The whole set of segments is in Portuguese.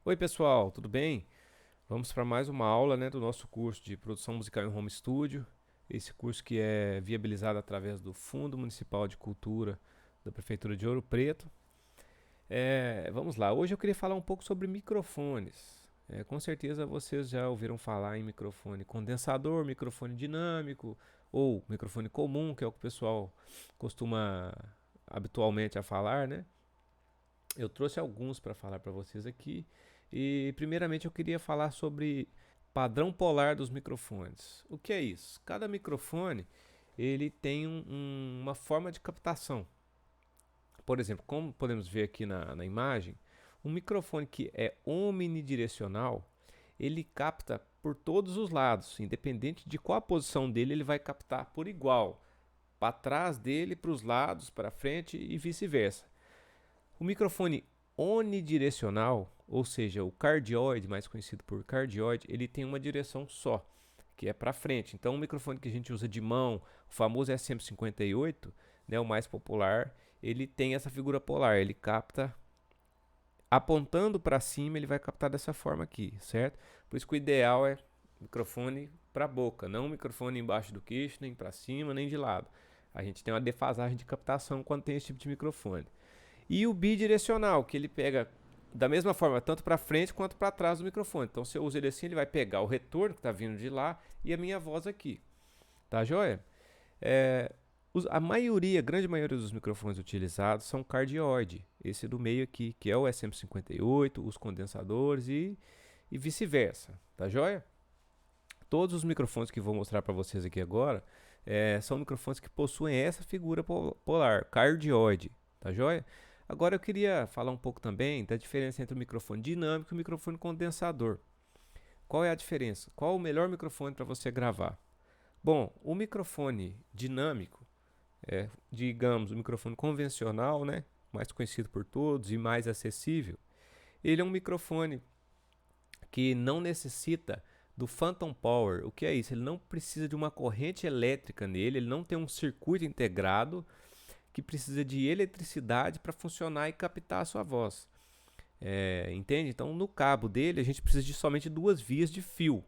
Oi pessoal, tudo bem? Vamos para mais uma aula, do nosso curso de produção musical em home studio. Esse curso que é viabilizado através do Fundo Municipal de Cultura da Prefeitura de Ouro Preto. Vamos lá, hoje eu queria falar um pouco sobre microfones. Com certeza vocês já ouviram falar em microfone condensador, microfone dinâmico ou microfone comum, que é o que o pessoal costuma habitualmente a falar, né? Eu trouxe alguns para falar para vocês aqui. E primeiramente eu queria falar sobre padrão polar dos microfones. O que é isso? Cada microfone ele tem uma forma de captação. Por exemplo, como podemos ver aqui na imagem, um microfone que é omnidirecional, ele capta por todos os lados, independente de qual a posição dele, ele vai captar por igual, para trás dele, para os lados, para frente e vice-versa. O microfone onidirecional, ou seja, o cardioide, mais conhecido por cardioide, ele tem uma direção só, que é para frente. Então, o microfone que a gente usa de mão, o famoso SM58, né, o mais popular, ele tem essa figura polar, ele capta apontando para cima, ele vai captar dessa forma aqui, certo? Por isso que o ideal é microfone para a boca, não microfone embaixo do queixo, nem para cima, nem de lado. A gente tem uma defasagem de captação quando tem esse tipo de microfone. E o bidirecional, que ele pega da mesma forma, tanto para frente quanto para trás do microfone. Então, se eu uso ele assim, ele vai pegar o retorno que está vindo de lá e a minha voz aqui. Tá joia? É, a maioria, a grande maioria dos microfones utilizados são cardioide. Esse do meio aqui, que é o SM58, os condensadores e vice-versa. Tá joia? Todos os microfones que vou mostrar para vocês aqui agora são microfones que possuem essa figura polar, cardioide, tá joia? Agora eu queria falar um pouco também da diferença entre o microfone dinâmico e o microfone condensador. Qual é a diferença? Qual o melhor microfone para você gravar? Bom, o microfone dinâmico digamos, o microfone convencional, né, mais conhecido por todos e mais acessível, ele é um microfone que não necessita do phantom power. O que é isso? Ele não precisa de uma corrente elétrica nele, ele não tem um circuito integrado que precisa de eletricidade para funcionar e captar a sua voz. Entende? Então, no cabo dele, a gente precisa de somente duas vias de fio.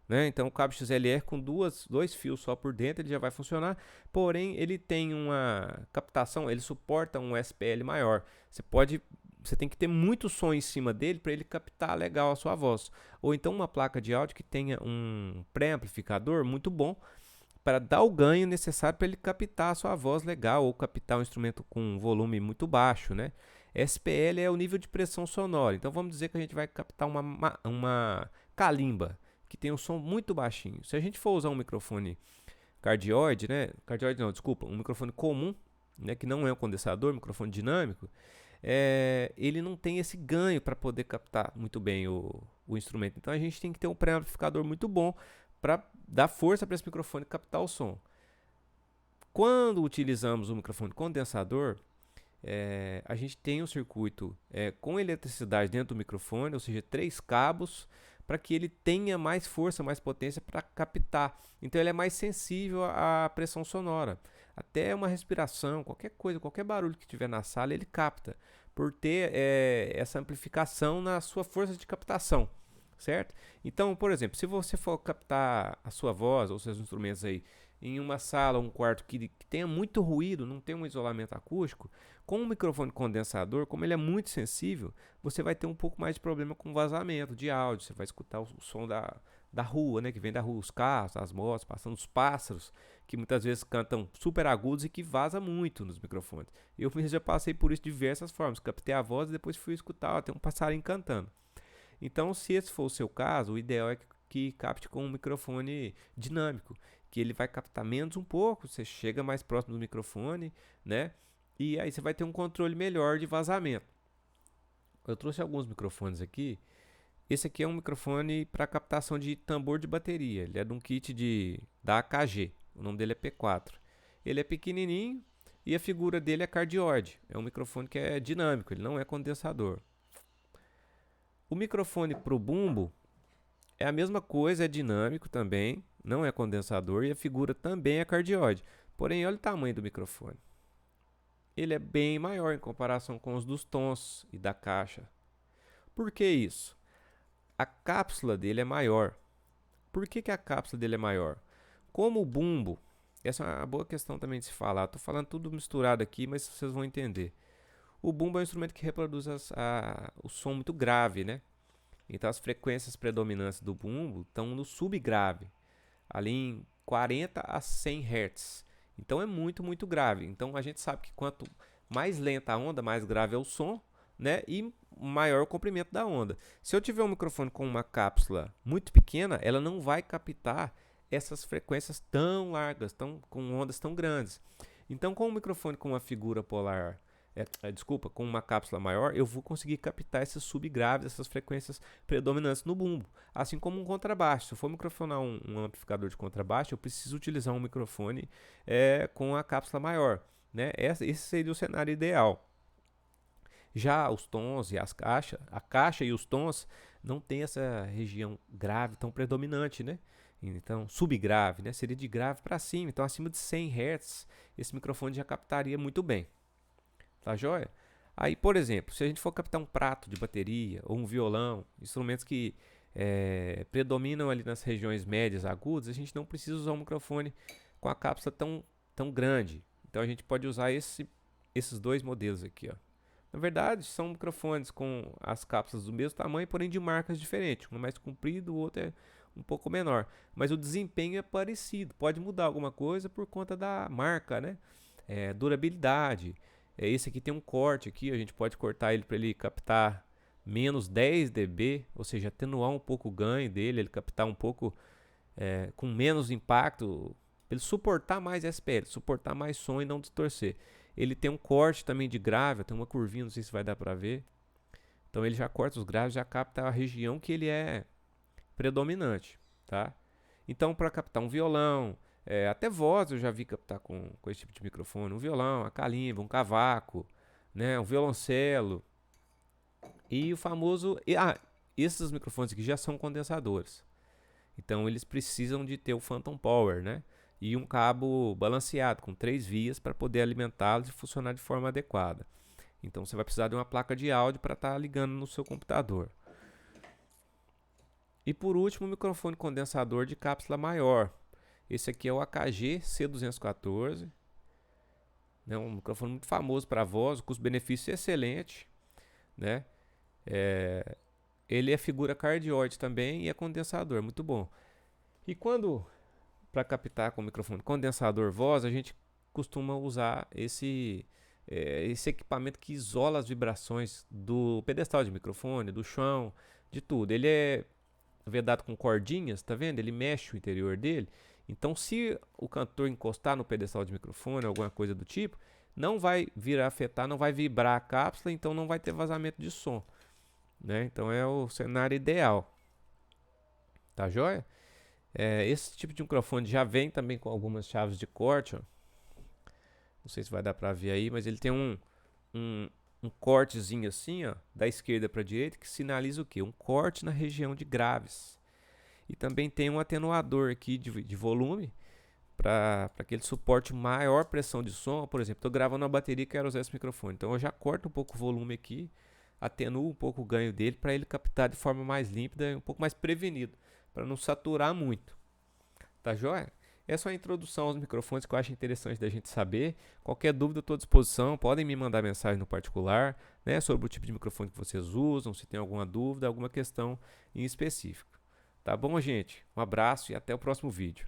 Né? Então, o cabo XLR com dois fios só por dentro ele já vai funcionar. Porém, ele tem uma captação, ele suporta um SPL maior. Você tem que ter muito som em cima dele para ele captar legal a sua voz. Ou então uma placa de áudio que tenha um pré-amplificador muito bom para dar o ganho necessário para ele captar a sua voz legal ou captar um instrumento com um volume muito baixo, né? SPL é o nível de pressão sonora. Então vamos dizer que a gente vai captar uma calimba que tem um som muito baixinho. Se a gente for usar um microfone cardioide, né? Cardioide não, desculpa, um microfone comum, né? Que não é um condensador, microfone dinâmico, ele não tem esse ganho para poder captar muito bem o instrumento. Então a gente tem que ter um pré-amplificador muito bom para dar força para esse microfone captar o som. Quando utilizamos o microfone condensador, a gente tem um circuito com eletricidade dentro do microfone, ou seja, três cabos, para que ele tenha mais força, mais potência para captar. Então ele é mais sensível à pressão sonora. Até uma respiração, qualquer coisa, qualquer barulho que tiver na sala, ele capta, por ter essa amplificação na sua força de captação, certo? Então, por exemplo, se você for captar a sua voz ou seus instrumentos aí em uma sala, um quarto que tenha muito ruído, não tem um isolamento acústico, com o microfone condensador, como ele é muito sensível, você vai ter um pouco mais de problema com vazamento de áudio. Você vai escutar o som da rua, né, que vem da rua, os carros, as motos, passando os pássaros, que muitas vezes cantam super agudos e que vaza muito nos microfones. Eu mesmo já passei por isso de diversas formas. Captei a voz e depois fui escutar, ó, tem um passarinho cantando. Então, se esse for o seu caso, o ideal é que capte com um microfone dinâmico, que ele vai captar menos um pouco, você chega mais próximo do microfone, né? E aí você vai ter um controle melhor de vazamento. Eu trouxe alguns microfones aqui. Esse aqui é um microfone para captação de tambor de bateria. Ele é de um kit da AKG. O nome dele é P4. Ele é pequenininho e a figura dele é cardioide. É um microfone que é dinâmico, ele não é condensador. O microfone pro bumbo é a mesma coisa, é dinâmico também, não é condensador e a figura também é cardioide. Porém, olha o tamanho do microfone. Ele é bem maior em comparação com os dos tons e da caixa. Por que isso? a cápsula dele é maior. Por que, que a cápsula dele é maior? Como o bumbo, essa é uma boa questão também de se falar. Estou falando tudo misturado aqui, mas vocês vão entender. O bumbo é um instrumento que reproduz o som muito grave, né? Então as frequências predominantes do bumbo estão no subgrave, ali em 40 a 100 Hz. Então é muito, muito grave. Então a gente sabe que quanto mais lenta a onda, mais grave é o som, né? E maior o comprimento da onda. Se eu tiver um microfone com uma cápsula muito pequena, ela não vai captar essas frequências tão largas, com ondas tão grandes. Então, com um microfone com uma figura polar, com uma cápsula maior, eu vou conseguir captar esses subgraves, essas frequências predominantes no bumbo. Assim como um contrabaixo. Se eu for microfonar um amplificador de contrabaixo, eu preciso utilizar um microfone com a cápsula maior, né? Esse seria o cenário ideal. Já os tons e a caixa e os tons não tem essa região grave tão predominante, né? Então, subgrave, né? Seria de grave para cima. Então, acima de 100 Hz, esse microfone já captaria muito bem. Tá joia? Aí, por exemplo, se a gente for captar um prato de bateria ou um violão, instrumentos que predominam ali nas regiões médias agudas, a gente não precisa usar um microfone com a cápsula tão grande. Então, a gente pode usar esses dois modelos aqui, ó. Na verdade, são microfones com as cápsulas do mesmo tamanho, porém de marcas diferentes. Um é mais comprido, o outro é um pouco menor. Mas o desempenho é parecido. Pode mudar alguma coisa por conta da marca, né? Durabilidade. Esse aqui tem um corte aqui, a gente pode cortar ele para ele captar menos 10 dB, ou seja, atenuar um pouco o ganho dele, ele captar um pouco com menos impacto, ele suportar mais SPL, suportar mais som e não distorcer. Ele tem um corte também de grave, tem uma curvinha, não sei se vai dar para ver. Então ele já corta os graves, já capta a região que ele é predominante, tá? Então para captar um violão, até voz eu já vi captar com esse tipo de microfone, um violão, a calimba, um cavaco, né, um violoncelo e o famoso... esses microfones aqui já são condensadores. Então eles precisam de ter o Phantom Power, né? E um cabo balanceado com 3 vias para poder alimentá-los e funcionar de forma adequada. Então você vai precisar de uma placa de áudio para estar ligando no seu computador. E por último, o microfone condensador de cápsula maior. Esse aqui é o AKG C214. É um microfone muito famoso para voz, o custo-benefício é excelente, né? Ele é figura cardioide também e é condensador, muito bom. E quando para captar com o microfone condensador voz, a gente costuma usar esse equipamento que isola as vibrações do pedestal de microfone, do chão, de tudo. Ele é vedado com cordinhas, tá vendo? Ele mexe o interior dele. Então, se o cantor encostar no pedestal de microfone, alguma coisa do tipo, não vai vir a afetar, não vai vibrar a cápsula, então não vai ter vazamento de som, né? Então é o cenário ideal. Tá joia? Esse tipo de microfone já vem também com algumas chaves de corte, ó. Não sei se vai dar para ver aí, mas ele tem um cortezinho assim, ó, da esquerda para a direita, que sinaliza o quê? Um corte na região de graves. E também tem um atenuador aqui de volume para que ele suporte maior pressão de som. Por exemplo, estou gravando uma bateria e quero usar esse microfone. Então eu já corto um pouco o volume aqui, atenuo um pouco o ganho dele para ele captar de forma mais límpida e um pouco mais prevenido, para não saturar muito. Tá joia? Essa é a introdução aos microfones que eu acho interessante da gente saber. Qualquer dúvida eu estou à disposição, podem me mandar mensagem no particular, né, sobre o tipo de microfone que vocês usam, se tem alguma dúvida, alguma questão em específico. Tá bom, gente? Um abraço e até o próximo vídeo.